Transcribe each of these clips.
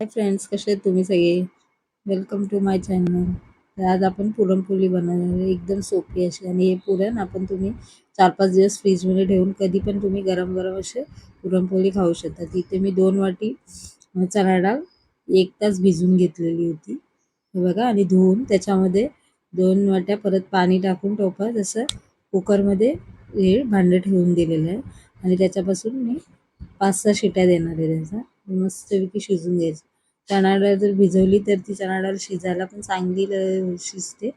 Hi friends, कसे आहेत तुम्ही सगळे? Welcome to my channel. तर आज आपण पुरणपोळी बनवणार आहे. एकदम सोपी अशी आणि हे पुरण आपण तुम्ही 4-5 दिवस फ्रीजमध्ये ठेवून कधी पण तुम्ही गरम गरम असे पुरणपोळी खाऊ शकता. इथे मी 2 वाटी चणा डाळ 1 तास भिजवून घेतलेली होती. हे बघा आणि धुवून त्याच्यामध्ये 2 वाट्या परत पाणी टाकून टोपात असं कुकरमध्ये हे भांडं ठेवून दिलेलं आहे आणि त्याच्यापासून मी 5-6 शिट्या देणार आहे त्याचा. मस्तपैकी शिजून घ्यायचं. चणा डाळ जर भिजवली तर ती चणा डाळ शिजायला पण चांगली शिजते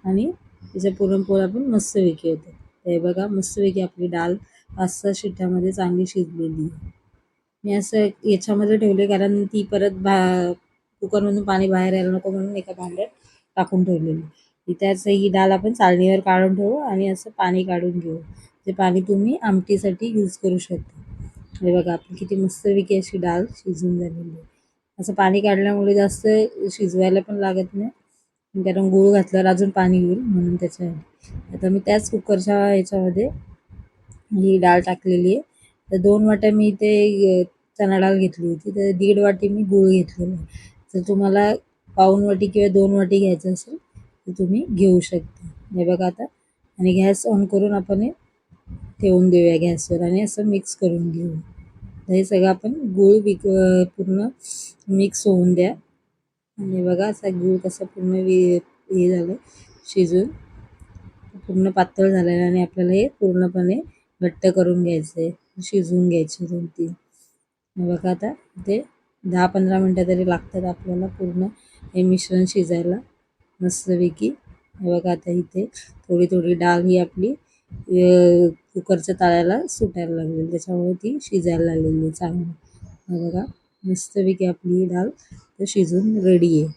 आणि तिच्या पुरणपोळ्या पण मस्तपैकी होते. हे बघा मस्तपैकी आपली डाळ 5-6 शिट्ट्यामध्ये चांगली शिजलेली आहे. मी असं याच्यामध्ये ठेवले कारण ती परत कुकरमधून पाणी बाहेर यायला नको म्हणून एका भांड्यात टाकून ठेवलेली. त्याच ही डाळ आपण चाळणीवर काढून ठेवू आणि असं पाणी काढून घेऊ. ते पाणी तुम्ही आमटीसाठी यूज करू शकता. हे बघा आपली किती मस्तपैकी अशी डाळ शिजून झालेली आहे. असं पाणी काढल्यामुळे जास्त शिजवायला पण लागत नाही कारण गूळ घातल्यावर अजून पाणी येईल म्हणून त्याच्यासाठी. आता मी त्याच कुकरच्या ह्याच्यामध्ये ही डाळ टाकलेली आहे. तर 2 वाट्या मी इथे चणा डाळ घेतली होती तर 1.5 वाटी मी गूळ घेतलेला आहे. जर तुम्हाला पाऊण वाटी किंवा 2 वाटी घ्यायचं असेल तर तुम्ही घेऊ शकता. हे बघा आता आणि गॅस ऑन करून आपण हे ठेवून देऊया गॅसवर आणि असं मिक्स करून घेऊ. हे सगळं आपण गूळ पूर्ण मिक्स होऊन द्या आणि बघा असा गूळ कसा पूर्ण हे झालं शिजून पूर्ण पातळ झालेलं आणि आपल्याला हे पूर्णपणे घट्ट करून घ्यायचं आहे. शिजवून घ्यायचे 2-3. बघा आता ते 10-15 मिनटं तरी लागतात आपल्याला पूर्ण हे मिश्रण शिजायला मस्तपैकी. हे बघा आता इथे थोडी थोडी डाळ ही आपली कुकरच्या तळ्याला सुटायला लागलेली त्याच्यामुळे ती शिजायला लागलेली चांगली. हे बघा मस्तपैकी आपली ही डाळ तर शिजून रेडी आहे.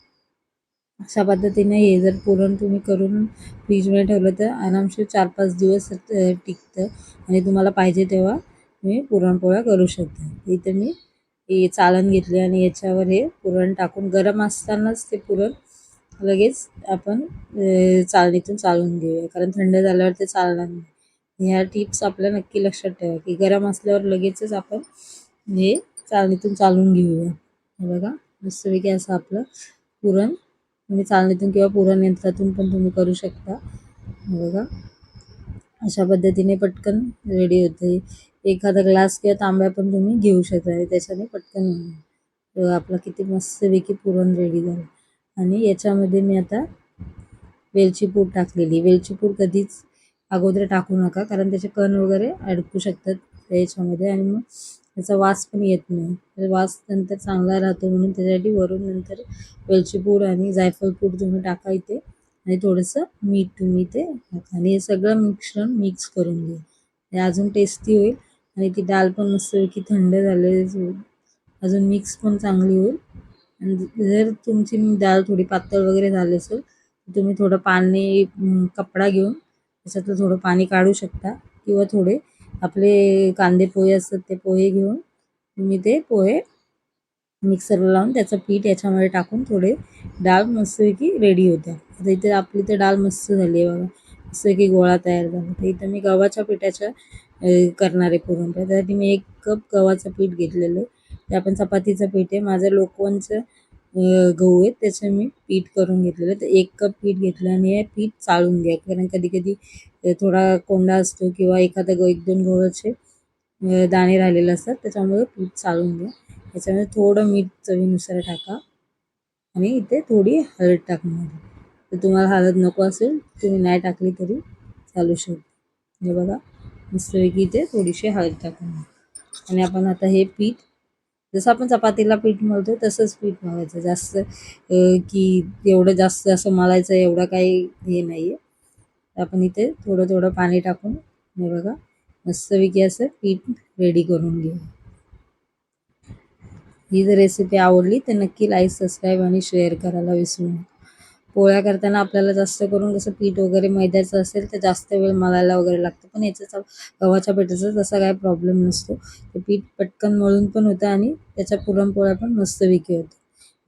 अशा पद्धतीने हे जर पुरण तुम्ही करून फ्रीजमध्ये ठेवलं तर आरामशीर 4-5 दिवस टिकतं आणि तुम्हाला पाहिजे तेव्हा तुम्ही पुरणपोळ्या करू शकता. इथे मी हे चाळण घेतले आणि याच्यावर हे पुरण टाकून गरम असतानाच ते पुरण लगेच आपण चाळणीतून चाळून घेऊया कारण थंड झाल्यावर ते चालणार नाही. ह्या टिप्स आपल्या नक्की लक्षात ठेवा की गरम असल्यावर लगेचच आपण हे चाळणीतून चालून घेऊया. हे बघा मस्तपैकी असं आपलं पुरण तुम्ही चाळणीतून किंवा पुरण यंत्रातून पण तुम्ही करू शकता. हे बघा अशा पद्धतीने पटकन रेडी होते. एखादा ग्लास किंवा तांब्या पण तुम्ही घेऊ शकता आणि त्याच्याने पटकन होईल. आपलं किती मस्तपैकी पुरण रेडी झालं आणि याच्यामध्ये मी आता वेलची पूड टाकलेली. वेलची पूड कधीच अगोदर टाकू नका कारण त्याचे कण वगैरे अडकू शकतात याच्यामध्ये आणि मग त्याचा वास पण येत नाही. तर वास नंतर चांगला राहतो म्हणून त्याच्यासाठी वरून नंतर वेलची पूड आणि जायफळ पूड तुम्ही टाका इथे आणि थोडंसं मीठ तुम्ही इथे टाका आणि हे सगळं मिश्रण मिक्स करून घ्या. ते अजून टेस्टी होईल आणि ती डाळ पण मस्तपैकी थंड झालेली होईल. अजून मिक्स पण चांगली होईल आणि जर तुमची डाळ थोडी पातळ वगैरे झाली असेल तर तुम्ही थोडं पाणी कपडा घेऊन त्याच्यातलं थोडं पाणी काढू शकता किंवा थोडे आपले कांदे पोहे असतात ते पोहे घेऊन तुम्ही ते पोहे मिक्सरला लावून त्याचं पीठ याच्यामध्ये टाकून थोडे डाळ मस्तपैकी रेडी होते. आता इथे आपली तर डाळ मस्त झाली आहे बघा. मस्तपैकी गोळा तयार झाला. तर इथं मी गव्हाच्या पिठाच्या करणार आहे पुरणपोळ्या. त्यासाठी मी 1 कप गव्हाचं पीठ घेतलेलं आहे. ते आपण चपातीचं पीठ आहे. माझं लोकवनचं गहू आहे त्याचं मी पीठ करून घेतलेलं. तर 1 कप पीठ घेतलं आणि हे पीठ चाळून घ्या कारण कधी कधी थोडा कोंडा असतो किंवा एखादा 1-2 गव्हाचे दाणे राहिलेले असतात त्याच्यामुळे पीठ चाळून घ्या. त्याच्यामध्ये थोडं मीठ चवीनुसार टाका आणि इथे थोडी हळद टाकणार. तर तुम्हाला हळद नको असेल तुम्ही नाही टाकली तरी चालू शकते. हे बघा मस्तपैकी इथे थोडीशी हळद टाकणार आणि आपण आता हे पीठ जसं आपण चपातीला पीठ मळतो तसंच पीठ मळायचं. जास्त की एवढं जास्त असं मळायचं एवढं काही हे नाही आहे. आपण इथे थोडं थोडं पाणी टाकून हे बघा मस्तपैकी असं पीठ रेडी करून घेऊ. ही जर रेसिपी आवडली तर नक्की लाईक, सबस्क्राईब आणि शेअर करायला विसरू नका. पोळ्या करताना आपल्याला जास्त करून कसं पीठ वगैरे मैद्याचं असेल तर जास्त वेळ मळायला वगैरे लागतं पण याच्याचा गव्हाच्या पिठाचा तसा काही प्रॉब्लेम नसतो. ते पीठ पटकन मळून पण होतं आणि त्याच्या पुरणपोळ्या पण मस्तपैकी होतं.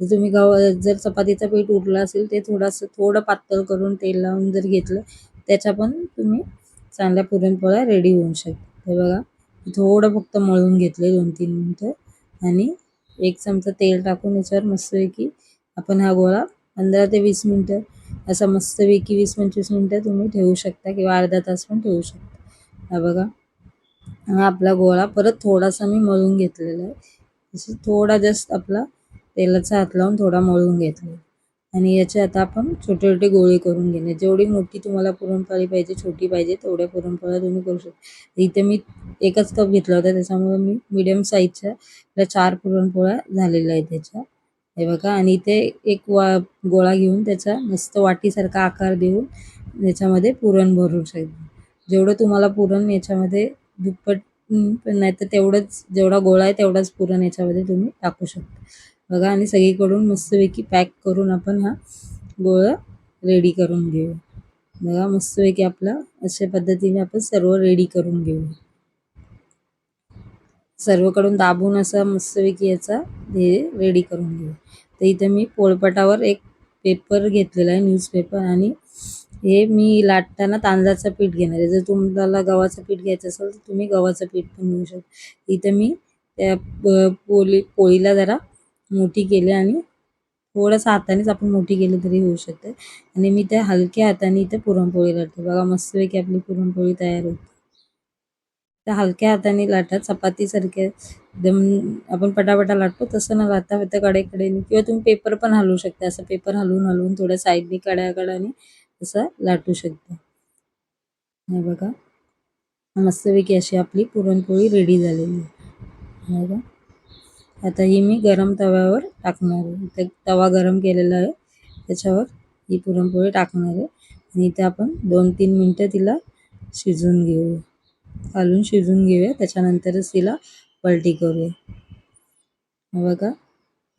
जर तुम्ही जर चपातीचं पीठ उरलं असेल ते थोडं पातळ करून तेल लावून जर घेतलं त्याच्या पण तुम्ही चांगल्या पुरणपोळ्या रेडी होऊ शकतात. हे बघा थोडं फक्त मळून घेतले 2-3 मिनटं आणि 1 चमचा तेल टाकून याच्यावर मस्तपैकी आपण हा गोळा 15 ते 20 मिनिटं असा मस्तपैकी 20-25 मिनिटं तुम्ही ठेवू शकता किंवा अर्धा तास पण ठेवू शकता. हा बघा, हा आपला गोळा परत थोडासा मी मळून घेतलेला आहे. असं थोडा जस्ट आपला तेलाचा हात लावून थोडा मळून घेतला आणि याचे आता आपण छोटे छोटे गोळे करून घेणे. जेवढी मोठी तुम्हाला पुरणपोळी पाहिजे, छोटी पाहिजे तेवढ्या पुरणपोळ्या तुम्ही करू शकता. इथे मी एकच कप घेतला होता त्याच्यामुळे मी मीडियम साईजच्या त्या 4 पुरणपोळ्या झालेल्या आहेत त्याच्या. हे बघा आणि इथे एक गोळा घेऊन त्याचा मस्त वाटीसारखा आकार देऊन याच्यामध्ये पुरण भरू शकता. जेवढं तुम्हाला पुरण याच्यामध्ये दुप्पट पण नाही तर तेवढंच जेवढा गोळा आहे तेवढाच पुरण याच्यामध्ये तुम्ही टाकू शकता. बघा आणि सगळीकडून मस्तपैकी पॅक करून आपण हा गोळा रेडी करून घेऊ. बघा मस्तपैकी आपला अशा पद्धतीने आपण सर्व रेडी करून घेऊ. सर्वकडून दाबून असा मस्तपैकी याचा हे रेडी करून घेऊ. तर इथे मी पोळपाटावर एक पेपर घेतलेला आहे, न्यूजपेपर, आणि हे मी लाटताना तांदळाचं पीठ घेणार आहे. जर तुम्हाला गव्हाचं पीठ घ्यायचं असेल तर तुम्ही गव्हाचं पीठ पण घेऊ शकता. इथे मी त्या पोळीला जरा मोठी केली आणि थोडंसं हातानेच आपण मोठी केली तरी होऊ शकते आणि मी त्या हलक्या हाताने इथे पुरणपोळी लाटते. बघा मस्तपैकी आपली पुरणपोळी तयार होते. त्या हलक्या हाताने लाटा, चपातीसारख्या एकदम आपण पटापटा लाटतो तसं न लाटता फक्त कडेकडेने किंवा तुम्ही पेपर पण हलवू शकता. असं पेपर हलवून हलवून थोड्या साईडने कड्याकडाने असं लाटू शकता. हे बघा मस्तपैकी अशी आपली पुरणपोळी रेडी झालेली आहे. हे बघा आता ही मी गरम तव्यावर टाकणार आहे. इथे तवा गरम केलेला आहे, त्याच्यावर ही पुरणपोळी टाकणार आहे आणि इथे आपण 2-3 मिनटं तिला शिजवून घेऊया, घालून शिजवून घेऊया. त्याच्यानंतरच तिला पलटी करूया. हे बघा,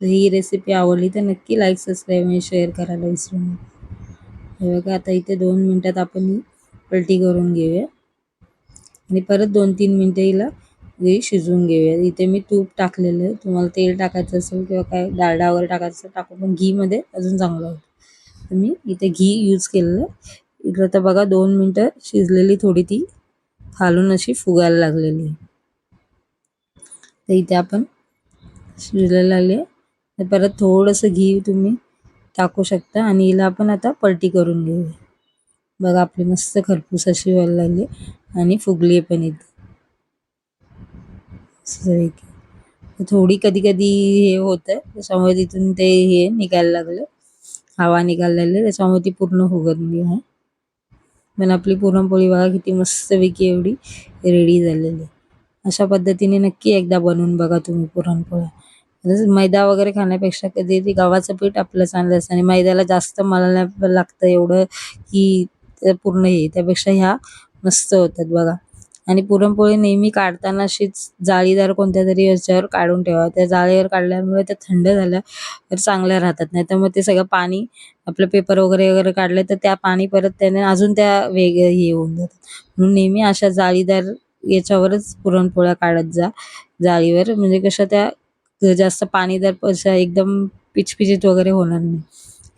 ही रेसिपी आवडली तर नक्की लाईक, सबस्क्राईब आणि शेअर करायला विसरू नका. हे बघा आता इथे 2 मिनटात आपण ही पलटी करून घेऊया आणि परत 2-3 मिनटं हिला शिजवून घेऊया. इथे मी तूप टाकलेलं आहे. तुम्हाला तेल टाकायचं असेल किंवा काय डालडा वगैरे टाकायचं असेल टाकू, पण घीमध्ये अजून चांगलं होतं. तर मी इथे घी यूज केलेलं आहे. इकडं तर बघा 2 मिनटं शिजलेली थोडी ती खालून अशी फुगायला लागलेली आहे. तर इथे आपण शिजायला लागले तर परत थोडंसं घी तुम्ही टाकू शकता आणि हिला आपण आता पलटी करून घेऊया. बघा आपली मस्त खरपूस अशी व्हायला लागली आणि फुगली पण इथे. थोडी कधी कधी हे होतं त्याच्यामुळे तिथून ते हे निघायला लागलं, हवा निघालेली, त्याच्यामुळे ती पूर्ण फुगली आहे. पण आपली पुरणपोळी बघा किती मस्तपैकी एवढी रेडी झालेली आहे. अशा पद्धतीने नक्की एकदा बनवून बघा तुम्ही पुरणपोळ्या. मैदा वगैरे खाण्यापेक्षा कधी ते गव्हाचं पीठ आपलं चांगलं असतं आणि मैद्याला जास्त मळायला लागतं एवढं की पूर्ण हे, त्यापेक्षा ह्या मस्त होतात बघा. आणि पुरणपोळी नेहमी काढताना अशीच जाळीदार कोणत्या तरी याच्यावर काढून ठेवा. त्या जाळीवर काढल्यामुळे त्या थंड झाल्या तर चांगल्या राहतात. नाहीतर मग ते सगळं पाणी आपलं पेपर वगैरे वगैरे काढले तर त्या पाणी परत त्याने अजून त्या वेगळे हे होऊन जातात. म्हणून नेहमी अशा जाळीदार याच्यावरच पुरणपोळ्या काढत जा, जाळीवर, म्हणजे कशा त्या जास्त पाणीदार अशा एकदम पिचपिचीत वगैरे होणार नाही.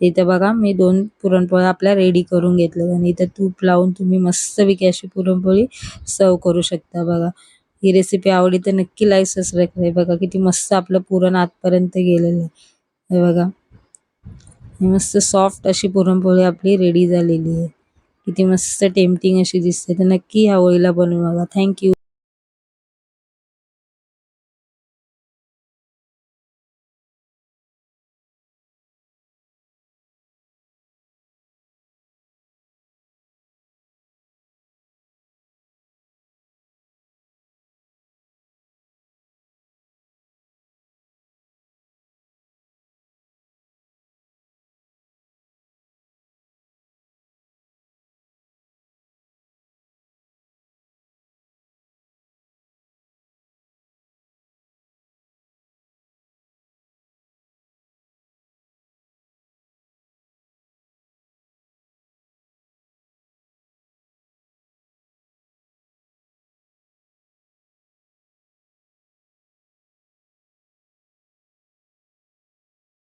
इथे बघा मी 2 पुरणपोळ्या आपल्या रेडी करून घेतल्या आणि इथे तूप लावून तुम्ही मस्तपैकी अशी पुरणपोळी सर्व करू शकता. बघा ही रेसिपी आवडली तर नक्की लाईक, सबस्क्राईब करा. बघा किती मस्त आपलं पुरण आतपर्यंत गेलेलं आहे. हे बघा ही मस्त सॉफ्ट अशी पुरणपोळी आपली रेडी झालेली आहे. किती मस्त टेम्पटिंग अशी दिसते. तर नक्की ह्या होळीला बनवून बघा. थँक्यू.